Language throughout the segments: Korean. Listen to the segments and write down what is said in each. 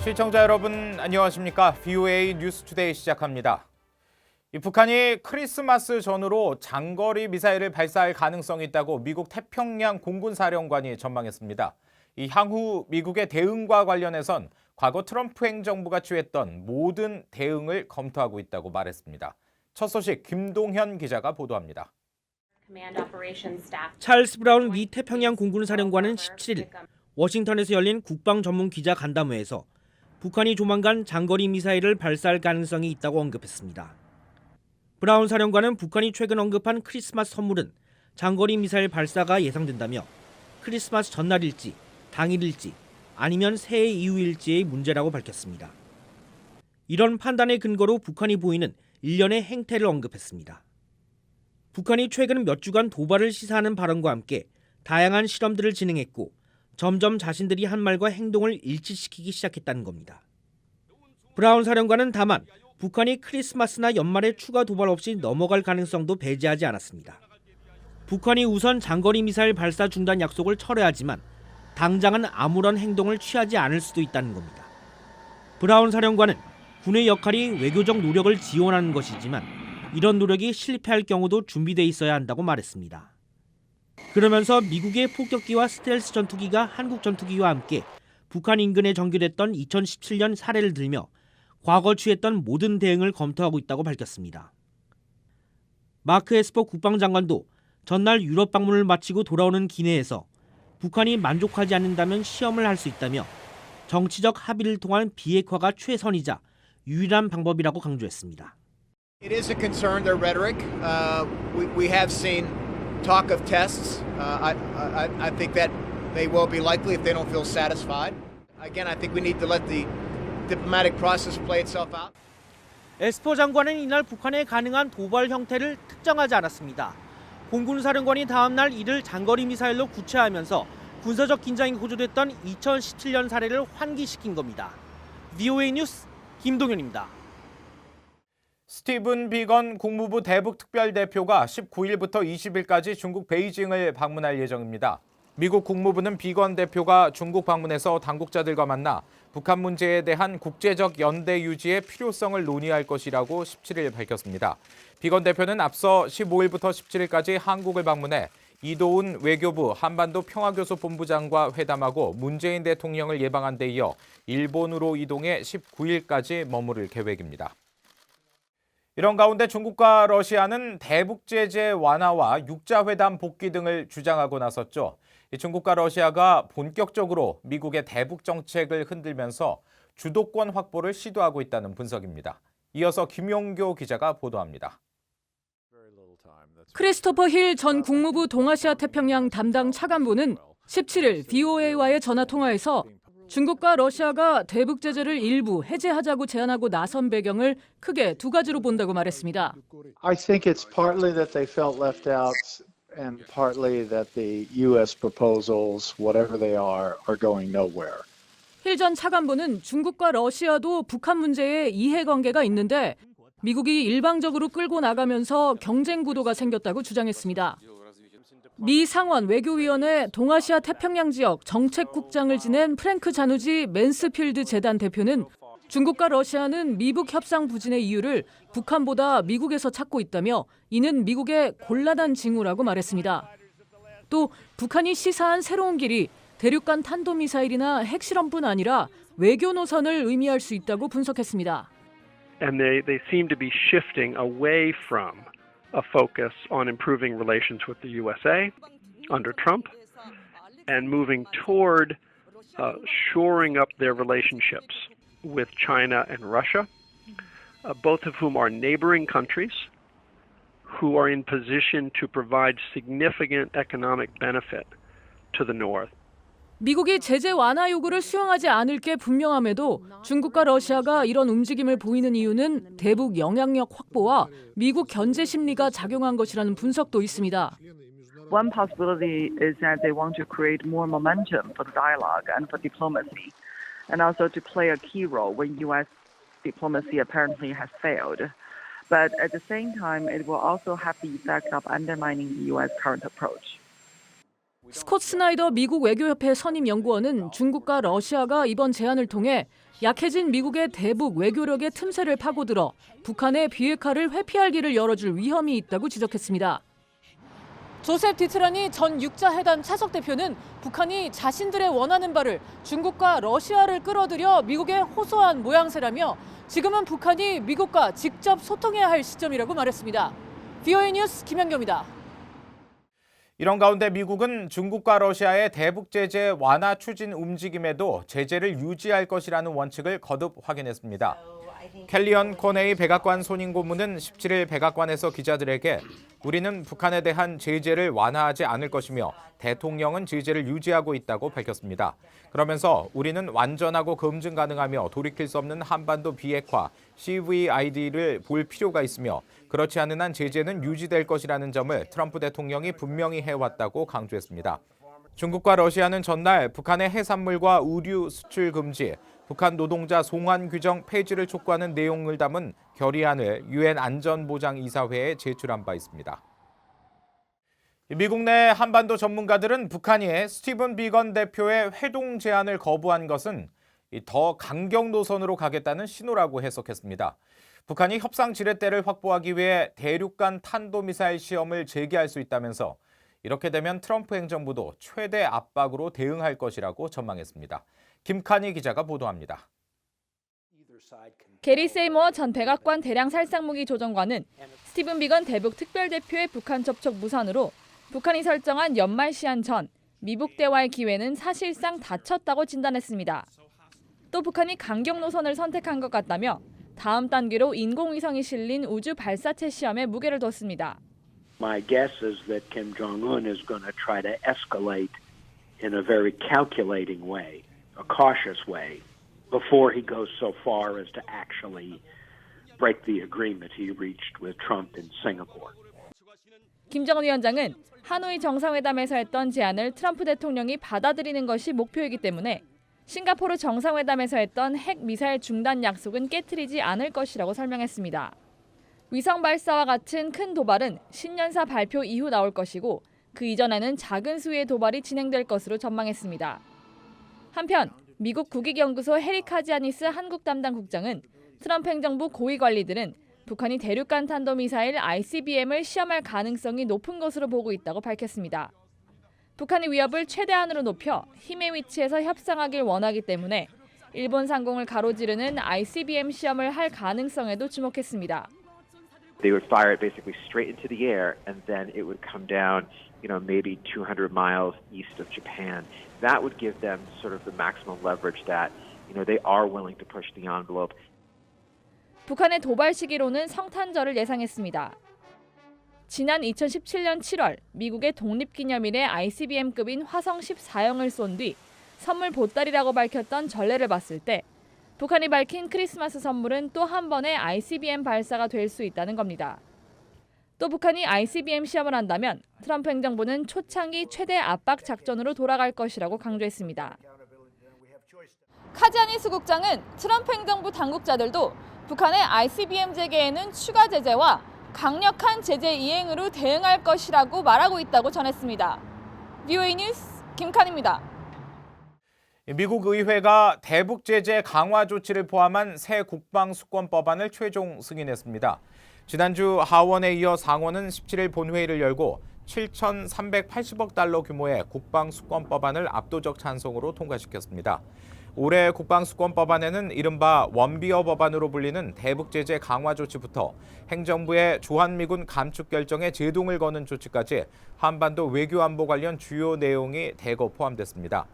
시청자 여러분 안녕하십니까? VOA 뉴스투데이 시작합니다. 북한이 크리스마스 전후로 장거리 미사일을 발사할 가능성이 있다고 미국 태평양 공군사령관이 전망했습니다. 이 향후 미국의 대응과 관련해선 과거 트럼프 행정부가 취했던 모든 대응을 검토하고 있다고 말했습니다. 첫 소식 김동현 기자가 보도합니다. 찰스 브라운 미 태평양 공군사령관은 17일 워싱턴에서 열린 국방 전문 기자 간담회에서 북한이 조만간 장거리 미사일을 발사할 가능성이 있다고 언급했습니다. 브라운 사령관은 북한이 최근 언급한 크리스마스 선물은 장거리 미사일 발사가 예상된다며 크리스마스 전날일지, 당일일지, 아니면 새해 이후일지의 문제라고 밝혔습니다. 이런 판단의 근거로 북한이 보이는 일련의 행태를 언급했습니다. 북한이 최근 몇 주간 도발을 시사하는 발언과 함께 다양한 실험들을 진행했고 점점 자신들이 한 말과 행동을 일치시키기 시작했다는 겁니다. 브라운 사령관은 다만 북한이 크리스마스나 연말에 추가 도발 없이 넘어갈 가능성도 배제하지 않았습니다. 북한이 우선 장거리 미사일 발사 중단 약속을 철회하지만 당장은 아무런 행동을 취하지 않을 수도 있다는 겁니다. 브라운 사령관은 군의 역할이 외교적 노력을 지원하는 것이지만 이런 노력이 실패할 경우도 준비돼 있어야 한다고 말했습니다. 그러면서 미국의 폭격기와 스텔스 전투기가 한국 전투기와 함께 북한 인근에 정규됐던 2017년 사례를 들며 과거 취했던 모든 대응을 검토하고 있다고 밝혔습니다. 마크 에스퍼 국방장관도 전날 유럽 방문을 마치고 돌아오는 기내에서 북한이 만족하지 않는다면 시험을 할 수 있다며 정치적 합의를 통한 비핵화가 최선이자 유일한 방법이라고 강조했습니다. It is a concern, their rhetoric. We have seen talk of tests. I think that may well be likely if they don't feel satisfied. Again, I think we need to let the diplomatic process play itself out. 에스퍼 장관은 이날 북한의 가능한 도발 형태를 특정하지 않았습니다. 공군사령관이 다음 날 이를 장거리 미사일로 구체하면서 군사적 긴장이 고조됐던 2017년 사례를 환기시킨 겁니다. VOA 뉴스 김동현입니다. 스티븐 비건 국무부 대북특별대표가 19일부터 20일까지 중국 베이징을 방문할 예정입니다. 미국 국무부는 비건 대표가 중국 방문해서 당국자들과 만나 북한 문제에 대한 국제적 연대 유지의 필요성을 논의할 것이라고 17일 밝혔습니다. 비건 대표는 앞서 15일부터 17일까지 한국을 방문해 이도훈 외교부 한반도 평화교섭본부장과 회담하고 문재인 대통령을 예방한 데 이어 일본으로 이동해 19일까지 머무를 계획입니다. 이런 가운데 중국과 러시아는 대북 제재 완화와 육자회담 복귀 등을 주장하고 나섰죠. 중국과 러시아가 본격적으로 미국의 대북 정책을 흔들면서 주도권 확보를 시도하고 있다는 분석입니다. 이어서 김용교 기자가 보도합니다. 크리스토퍼 힐 전 국무부 동아시아 태평양 담당 차관보는 17일 VOA와의 전화 통화에서 중국과 러시아가 대북 제재를 일부 해제하자고 제안하고 나선 배경을 크게 두 가지로 본다고 말했습니다. I think it's partly that they felt left out and partly that the US proposals, whatever they are going nowhere. 힐 전 차관보는 중국과 러시아도 북한 문제에 이해관계가 있는데 미국이 일방적으로 끌고 나가면서 경쟁 구도가 생겼다고 주장했습니다. 미 상원 외교위원회 동아시아 태평양 지역 정책국장을 지낸 프랭크 자누지 맨스필드 재단 대표는 중국과 러시아는 미북 협상 부진의 이유를 북한보다 미국에서 찾고 있다며 이는 미국의 곤란한 징후라고 말했습니다. 또 북한이 시사한 새로운 길이 대륙간 탄도미사일이나 핵실험뿐 아니라 외교 노선을 의미할 수 있다고 분석했습니다. And they seem to be shifting away from a focus on improving relations with the USA under Trump and moving toward shoring up their relationships with China and Russia, both of whom are neighboring countries who are in position to provide significant economic benefit to the North. 미국이 제재 완화 요구를 수용하지 않을 게 분명함에도 중국과 러시아가 이런 움직임을 보이는 이유는 대북 영향력 확보와 미국 견제 심리가 작용한 것이라는 분석도 있습니다. One possibility is that they want to create more momentum for the dialogue and for diplomacy, and also to play a key role when U.S. diplomacy apparently has failed. But at the same time, it will also have the effect of undermining the U.S. current approach. 스콧 스나이더 미국 외교협회 선임 연구원은 중국과 러시아가 이번 제안을 통해 약해진 미국의 대북 외교력의 틈새를 파고들어 북한의 비핵화를 회피할 길을 열어줄 위험이 있다고 지적했습니다. 조셉 디트라니 전 육자회담 차석 대표는 북한이 자신들의 원하는 바를 중국과 러시아를 끌어들여 미국에 호소한 모양새라며 지금은 북한이 미국과 직접 소통해야 할 시점이라고 말했습니다. VOA 뉴스 김현경입니다. 이런 가운데 미국은 중국과 러시아의 대북 제재 완화 추진 움직임에도 제재를 유지할 것이라는 원칙을 거듭 확인했습니다. 켈리언 코네이 백악관 손임 고문은 17일 백악관에서 기자들에게 우리는 북한에 대한 제재를 완화하지 않을 것이며 대통령은 제재를 유지하고 있다고 밝혔습니다. 그러면서 우리는 완전하고 검증 가능하며 돌이킬 수 없는 한반도 비핵화 CVID를 볼 필요가 있으며 그렇지 않은 한 제재는 유지될 것이라는 점을 트럼프 대통령이 분명히 해왔다고 강조했습니다. 중국과 러시아는 전날 북한의 해산물과 의류 수출 금지, 북한 노동자 송환 규정 폐지를 촉구하는 내용을 담은 결의안을 유엔 안전보장이사회에 제출한 바 있습니다. 미국 내 한반도 전문가들은 북한이 스티븐 비건 대표의 회동 제안을 거부한 것은 더 강경 노선으로 가겠다는 신호라고 해석했습니다. 북한이 협상 지렛대를 확보하기 위해 대륙간 탄도미사일 시험을 재개할 수 있다면서 이렇게 되면 트럼프 행정부도 최대 압박으로 대응할 것이라고 전망했습니다. 김칸희 기자가 보도합니다. 게리 세이머 전 백악관 대량 살상무기 조정관은 스티븐 비건 대북 특별대표의 북한 접촉 무산으로 북한이 설정한 연말 시한 전 미북 대화의 기회는 사실상 닫혔다고 진단했습니다. 또 북한이 강경 노선을 선택한 것 같다며 다음 단계로 인공위성이 실린 우주 발사체 시험에 무게를 뒀습니다. My guess is that Kim Jong-un is going to try to escalate in a very calculating way, a cautious way, before he goes so far as to actually break the agreement he reached with Trump in Singapore. 김정은 위원장은 하노이 정상회담에서 했던 제안을 트럼프 대통령이 받아들이는 것이 목표이기 때문에 싱가포르 정상회담에서 했던 핵 미사일 중단 약속은 깨트리지 않을 것이라고 설명했습니다. 위성 발사와 같은 큰 도발은 신년사 발표 이후 나올 것이고 그 이전에는 작은 수위의 도발이 진행될 것으로 전망했습니다. 한편 미국 국익연구소 해리 카지아니스 한국 담당 국장은 트럼프 행정부 고위 관리들은 북한이 대륙간 탄도미사일 ICBM을 시험할 가능성이 높은 것으로 보고 있다고 밝혔습니다. 북한의 위협을 최대한으로 높여 힘의 위치에서 협상하길 원하기 때문에 일본 상공을 가로지르는 ICBM 시험을 할 가능성에도 주목했습니다. They would fire it basically straight into the air, and then it would come down, maybe 200 miles east of Japan. That would give them sort of the maximum leverage that, they are willing to push the envelope. 북한의 도발 시기로는 성탄절을 예상했습니다. 지난 2017년 7월 미국의 독립기념일에 ICBM급인 화성 14형을 쏜 뒤 선물 보따리라고 밝혔던 전례를 봤을 때 북한이 밝힌 크리스마스 선물은 또 한 번의 ICBM 발사가 될 수 있다는 겁니다. 또 북한이 ICBM 시험을 한다면 트럼프 행정부는 초창기 최대 압박 작전으로 돌아갈 것이라고 강조했습니다. 카지아니스 국장은 트럼프 행정부 당국자들도 북한의 ICBM 재개에는 추가 제재와 강력한 제재 이행으로 대응할 것이라고 말하고 있다고 전했습니다. VOA 뉴스 김칸입니다. 미국 의회가 대북 제재 강화 조치를 포함한 새 국방 수권 법안을 최종 승인했습니다. 지난주 하원에 이어 상원은 17일 본회의를 열고 7,380억 달러 규모의 국방 수권 법안을 압도적 찬성으로 통과시켰습니다. 올해 국방 수권 법안에는 이른바 원비어 법안으로 불리는 대북 제재 강화 조치부터 행정부의 주한미군 감축 결정에 제동을 거는 조치까지 한반도 외교 안보 관련 주요 내용이 대거 포함됐습니다.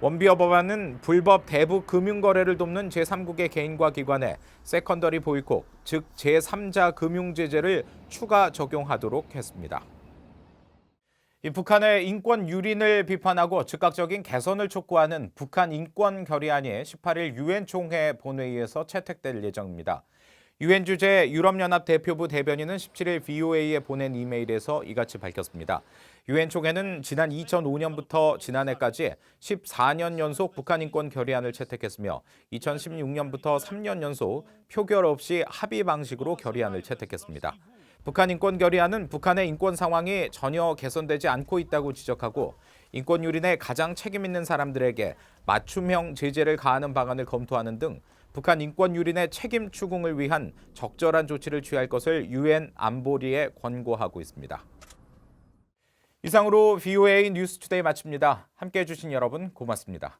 원비어 법안은 불법 대북 금융거래를 돕는 제3국의 개인과 기관에 세컨더리 보이콧, 즉 제3자 금융 제재를 추가 적용하도록 했습니다. 북한의 인권 유린을 비판하고 즉각적인 개선을 촉구하는 북한 인권 결의안이 18일 유엔 총회 본회의에서 채택될 예정입니다. 유엔 주재 유럽연합 대표부 대변인은 17일 VOA에 보낸 이메일에서 이같이 밝혔습니다. 유엔 총회는 지난 2005년부터 지난해까지 14년 연속 북한 인권 결의안을 채택했으며 2016년부터 3년 연속 표결 없이 합의 방식으로 결의안을 채택했습니다. 북한 인권 결의안은 북한의 인권 상황이 전혀 개선되지 않고 있다고 지적하고 인권 유린에 가장 책임 있는 사람들에게 맞춤형 제재를 가하는 방안을 검토하는 등 북한 인권 유린의 책임 추궁을 위한 적절한 조치를 취할 것을 유엔 안보리에 권고하고 있습니다. 이상으로 VOA 뉴스투데이 마칩니다. 함께해 주신 여러분 고맙습니다.